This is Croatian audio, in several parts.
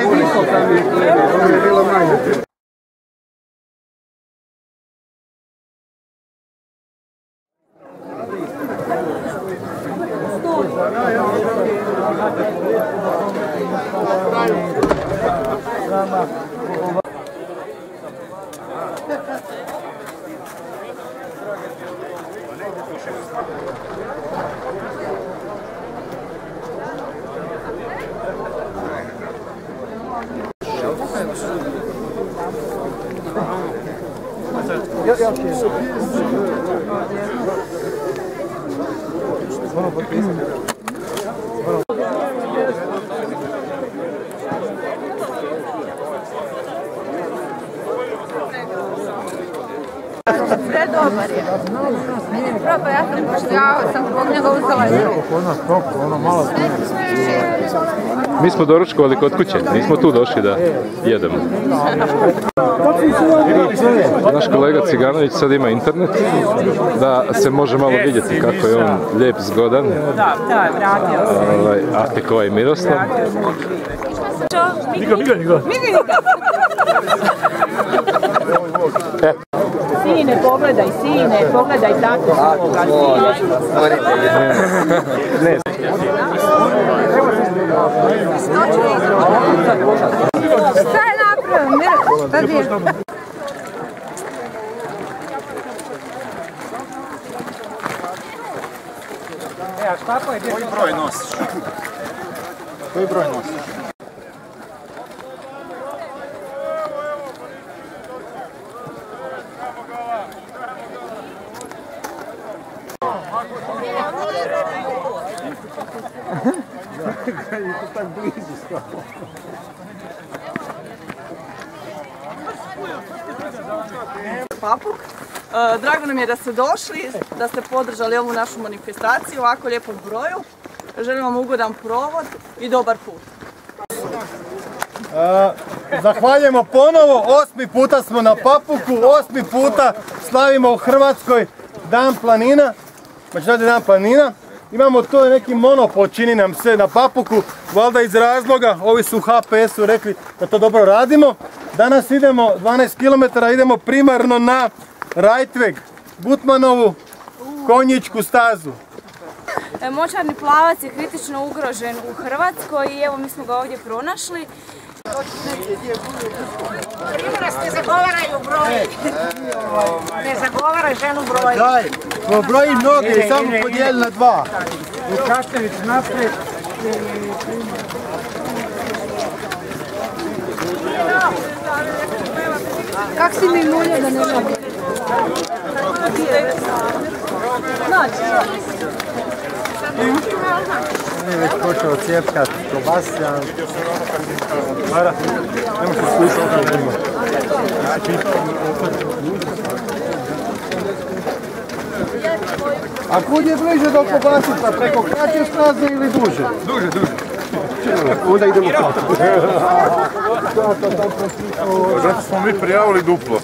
visoka mišljenja, ovo je bilo manje. Sve dobar je. Probaj, ja sam zbog njega uzela i Mi smo doručkovali kod kuće, nismo tu došli da jedemo. Naš kolega Ciganović sad ima internet, da se može malo vidjeti kako je on lijep, zgodan. Da, vratio se. A tek ovaj Miroslav. Miga. Sine, pogledaj tako ovoga, Ne. šta je napravio? Koji broj nosiš? Koji broj nosiš? Papuk. Drago nam je da ste došli, da ste podržali ovu našu manifestaciju, ovako lijepom broju. Želim vam ugodan provod i dobar put. Zahvaljujemo ponovo, 8. puta smo na Papuku, 8. puta slavimo u Hrvatskoj Dan planina, Međunarodni dan planina. Imamo to neki monopol, čini nam se, na Papuku, valjda iz razloga, ovi su u HPS-u rekli da to dobro radimo. Danas idemo 12 km, idemo primarno na Rajtveg, Gutmanovu konjičku stazu. Močvarni plavac je kritično ugrožen u Hrvatskoj i evo mi smo ga ovdje pronašli. Primorac ne zagovaraju broj. Ne zagovaraj ženu broj. Daj, pobroji noge i samo podijeli na 2. Vukaštević naprijed. Kak si mi mulje da ne želi? Nije već počeo cijepkat kobasja. Mara, ne možeš slušati. A kud je bliže do kobasica? Preko kraće staze ili duže? Duže. Onda idemo kako. Zato smo mi prijavili duplo.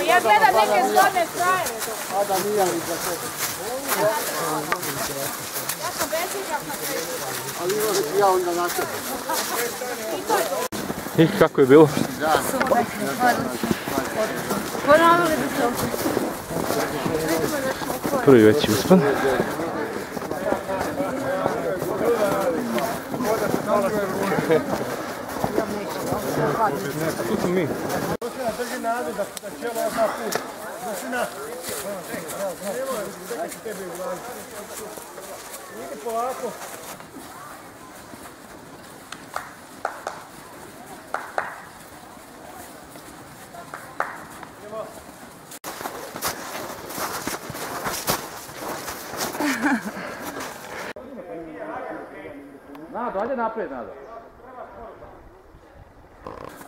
Ja gledam neke zgodne krajeve. Ja sam beziđak na kreću. Ja onda na tebe. I kako je bilo? Ponovili bi se. prvi veći uspon. Tu smo mi. Drži nadu da ćemo jedna put. Idi polako. Nado, ajde naprijed, Nado.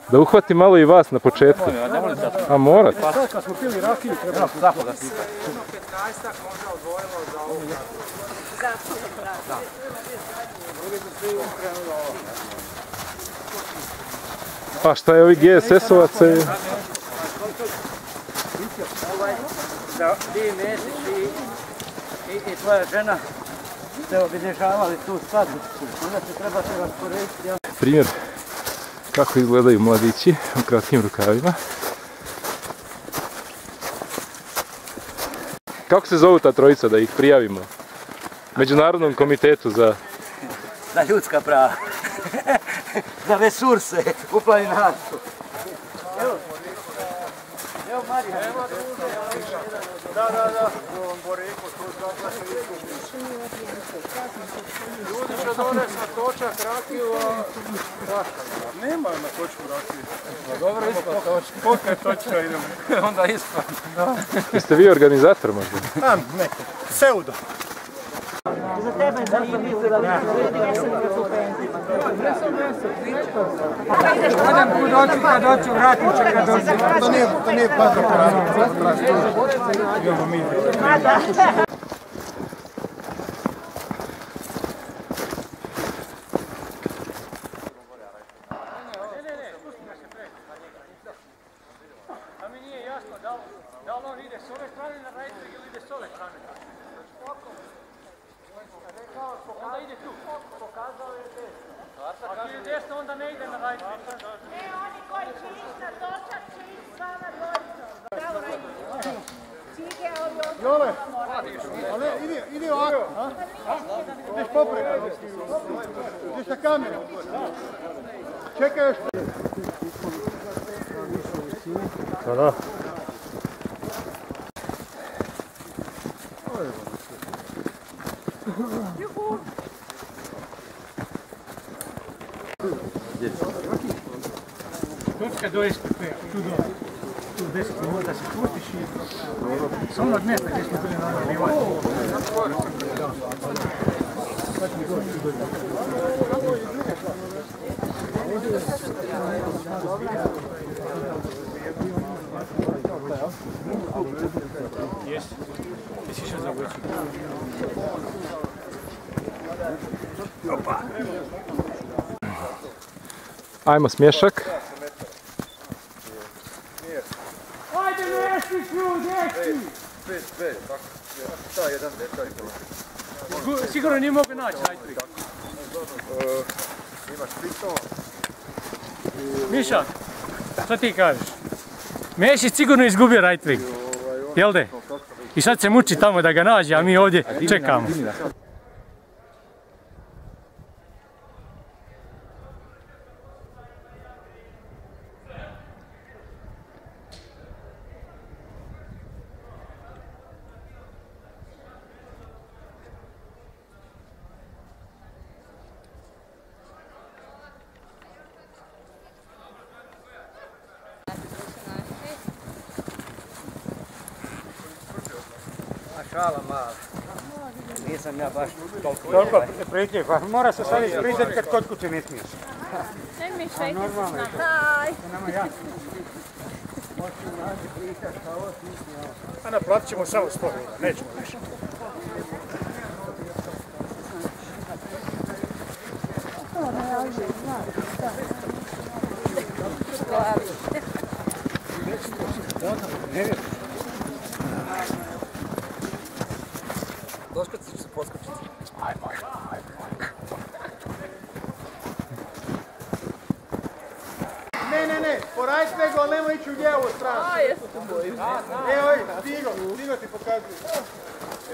Da uhvati malo i vas na početku. A morat. Sad kad smo pili rakiju, treba zapadati. Pa šta je ovi GSS-ovaca? Da ti Mesić i tvoja žena ste obilježavali tu svadbu. Onda se trebate rasporediti. Primjer kako izgledaju mladići u kratkim rukavima. Kako se zovu ta trojica da ih prijavimo? Međunarodnom komitetu za ljudska prava. Za resurse u planinarstvu. Evo Marija. Da. Ljudi će donesi na točak rakiju, a nema na točku rakiju. Dobro, ispod. Koliko je točka idemo? Onda ispod. Jeste vi organizator možda? Ne, pseudo. Za tebe je zanimljivo da li Adam kud doću, kad doću, vratim će kad doću. To nije baš za poradu. A mi nije jasno da li on ide s ove strane na Rajtrig ili ide s ove strane. Onda ide tu. Pokazao je desno. Ako je desno, onda ne ide na Rajtrig. Ne, oni koji će ići na točak će ići s vama dvojicom. Bravo, Rajtrig. Cige, ovi Jole, ali idi ovako. Ideš popreka. Ideš na kameru. Čekaj još. Da. Točka do SPP-a, tu dole. Tu 10 minuta se pustiš i s onog mjesta gdje smo bili na onom livaju. Jesi. Jesi išao za ulicu. Opa! Ajmo smješak. Ajde Mesić, ljudi! Sigurno nije mogu naći Rajtrig. Imaš pitao? Miša, što ti kažeš? Mesić sigurno izgubio Rajtrig. Jel de? I sad se muči tamo da ga nađe, a mi ovdje čekamo. Šala mala. Nisam ja baš toliko... Toliko pritjeh, mora se sad ispričati kad kod kuće ne smiješ. Ne mi šajte se s nama. Aj! A naplatit ćemo samo 100 eura, nećemo više. Doškaci ću se poskočiti. Ajmo. Ne, po Rajtrigu, ali nemoj ići u lijevu stranu. A, jesu tu boji. Evo, stigo ti pokazuju.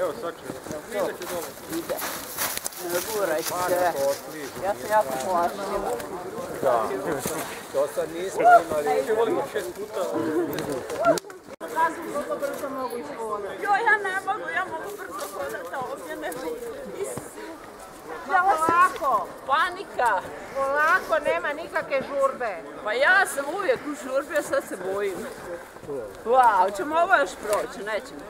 Evo sakrivo. Ide. Ne guraj se. Ja sam jako polazna. Da. Do sad nismo imali. Volimo 6 puta. Joj, ja ne mogu, ja mogu brzo hodati ovdje, ne mogu. Polako. Panika. Polako, nema nikakve žurbe. Pa ja sam uvijek u žurbi, a sad se bojim. Wow, ćemo ovo još proći, nećemo.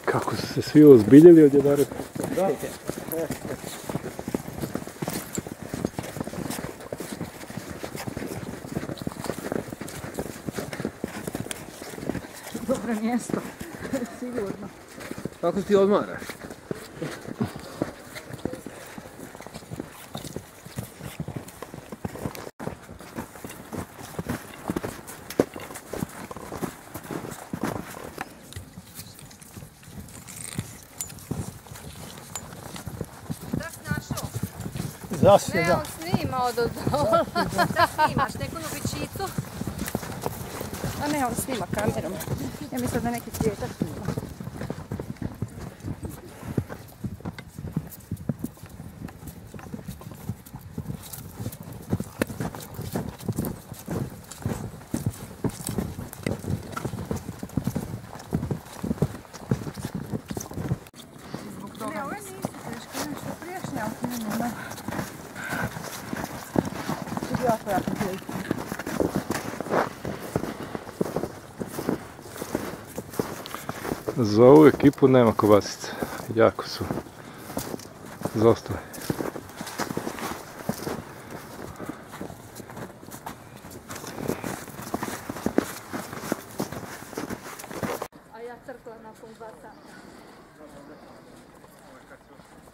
Kako su se svi ozbiljili od jedare. Da. Dobro mjesto, sigurno. Kako ti odmaraš? Zasjeda. Ne, on snima od odola. Da snimaš neku ljubičicu. A ne, on snima kamerom. Ja mislim da neki cvijetak snima. Ne, ove nisu teške, nešto priješnja, ali nema. Jako prijatelj. Za ovu ekipu nema kobasica. Jako su zostali. A ja crkla nakon 2 sata.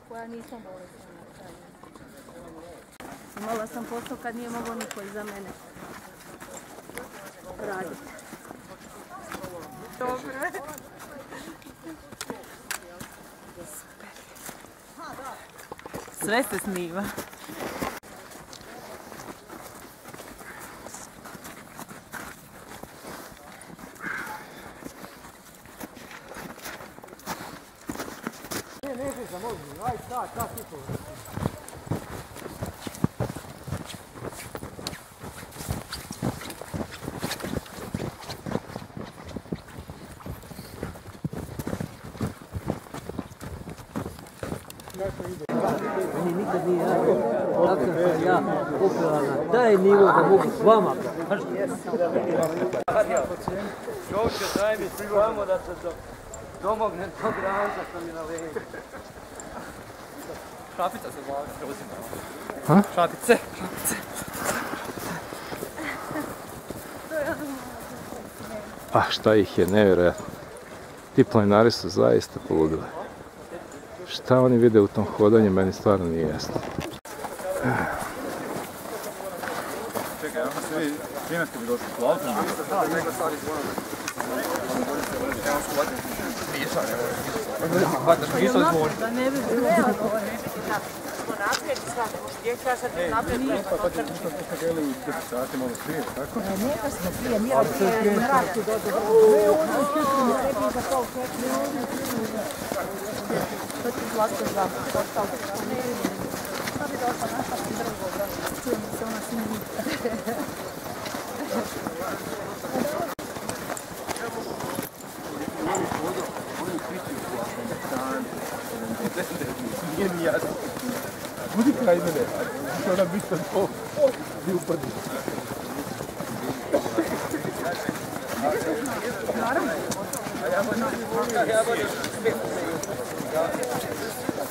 Koja nisam bolesna na kraju. Imala sam posao kad nije mogao niko iza mene raditi. Dobro. Sve se snima. Meni nikad nije jako, tako sam ja popela na taj nivo da mogu s vama. Čovče, daj mi samo da se domognem tog ranca što mi na leđu. Šapica se zvala, preuzima. Ha? Šapice. Ah, šta ih je, nevjerojatno. Ti planinari su zaista poludili. Šta oni vide u tom hodanju, meni stvarno nije jasno. Čekaj, ono se vidi, čime ste bi došli u auto? Da, nego stvari zvonom. Evo skuvatim. Niša, evo. Hvataš mi niša zvoni. Da ne bi bilo. Naprijed svako, gdje kažete naprijed? Pa to će što ste htjeli u 10 sati malo prije, tako? Neka smo prije, mjera prije, mrati dođe. Ne, ovdje u Kjetru, ne bi za to u Kjetru. To ti zlasko za postal. Sad bi došla naša drvo, bravo. Čujemo se ona snimi. Nije mi jasno. Budi kraj mene, što ona biti to, bi uprdi.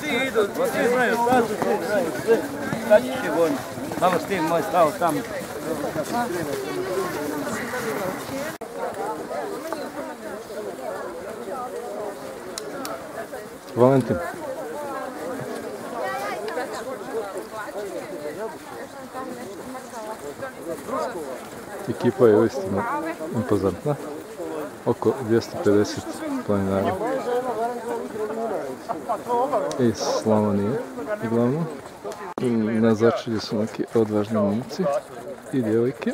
Svi idu, svi znaju, sve. Kad će voni? Malo s tim moj stao tamo. Valentin. Ekipa je uistinu impozantna. oko 250 planinara iz Slavonije uglavnom. Na začelju su neki odvažni momci i djevojke.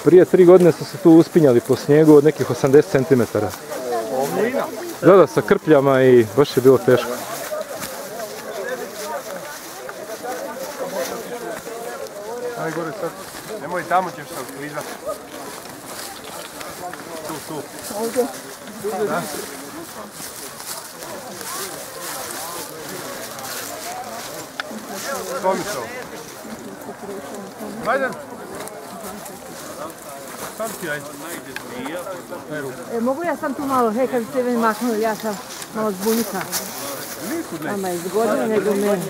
Prije 3 godine su se tu uspinjali po snijegu od nekih 80 cm. Da, sa krpljama i baš je bilo teško. Aj gore sad, nemoj tamo ćeš se otklizati. Tu. Ovdje? Da. Tomislav. Ajde. Sam ti ajde. Mogu ja sam tu malo, hej, kad ste meni maknuli, ja sam malo zbunica. Mama je zgodina nego meni.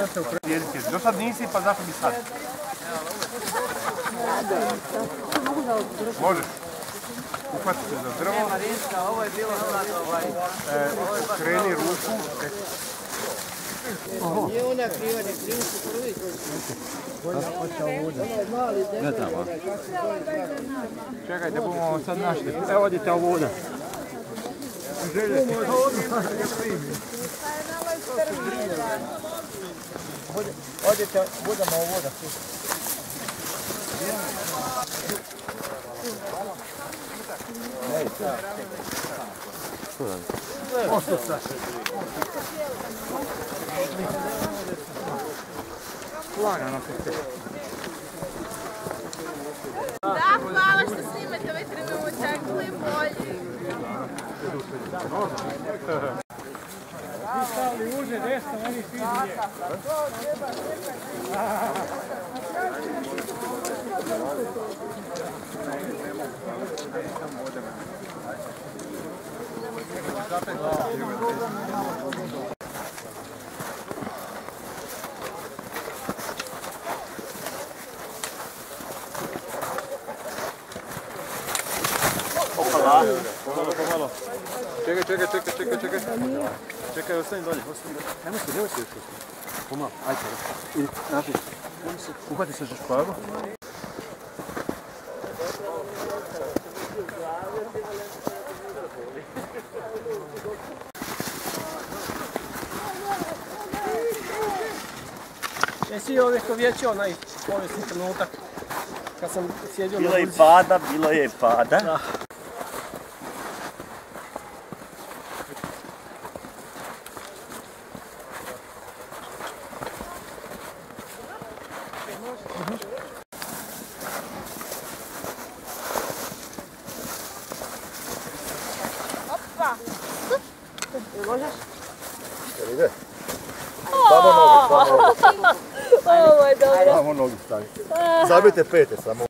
Do sad nisi, pa zašto bi sad? Možeš. Uhvati se za drvo. Nema rinska, ovo je bilo Kreni ruku. Nije ona kriva, ne krivi su prvi. Ne tamo. Čekajte, budemo sad našli. Evo odite ovo voda. Odite, budemo ovo voda. Da, hvala što snimate ovaj trenutak, bilo je bolje. Vi stavili uže desno, oni svi nije. Pomalo. Čekaj. Čekaj, ostani dolje. Nemoj se još. Pomalo, ajde. I naši. Uhvati se za špagu. Jesi ovdje što vječio onaj povijesni trenutak kad sam sjedio bilo na ulici? Bilo je pada. Da. Opa! Možeš? Ide. Samo nogu. Ovo je dobro. Samo nogu stavi. Zabijte pete samo.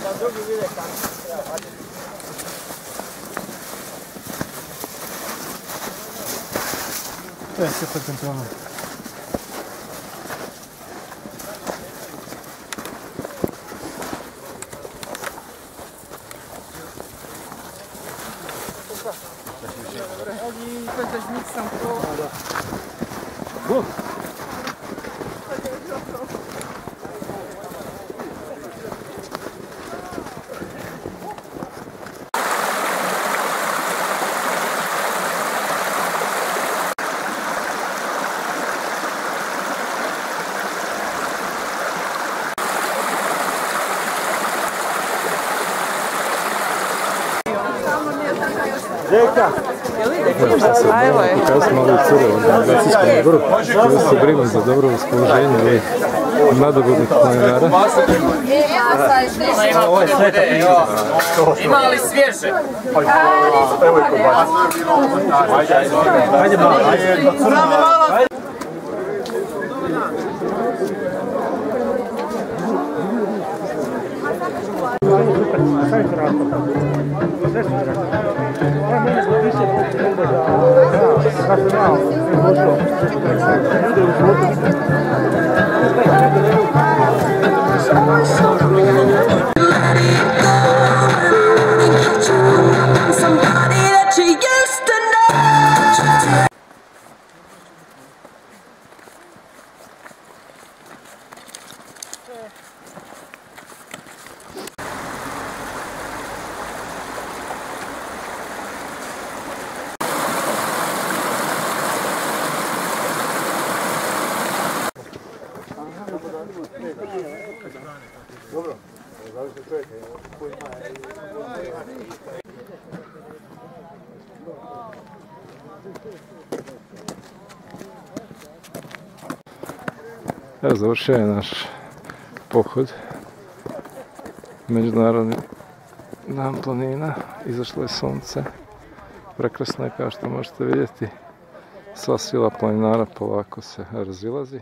Da drugi vide kako. To je super kontrolno. Ovi podržnik sam to. Deka! Pokazali smo ovu curu u organizacijskom odboru koji se brinu za dobro raspoloženje i nadogodnih planinara. Ima li svježe? Evo je kobac. Ajde malo. Nacional, Evo, završio je naš pohod. Međunarodni dan planina. Izašlo je sunce. Prekrasno je, kao što možete vidjeti. Sva sila planinara polako se razilazi.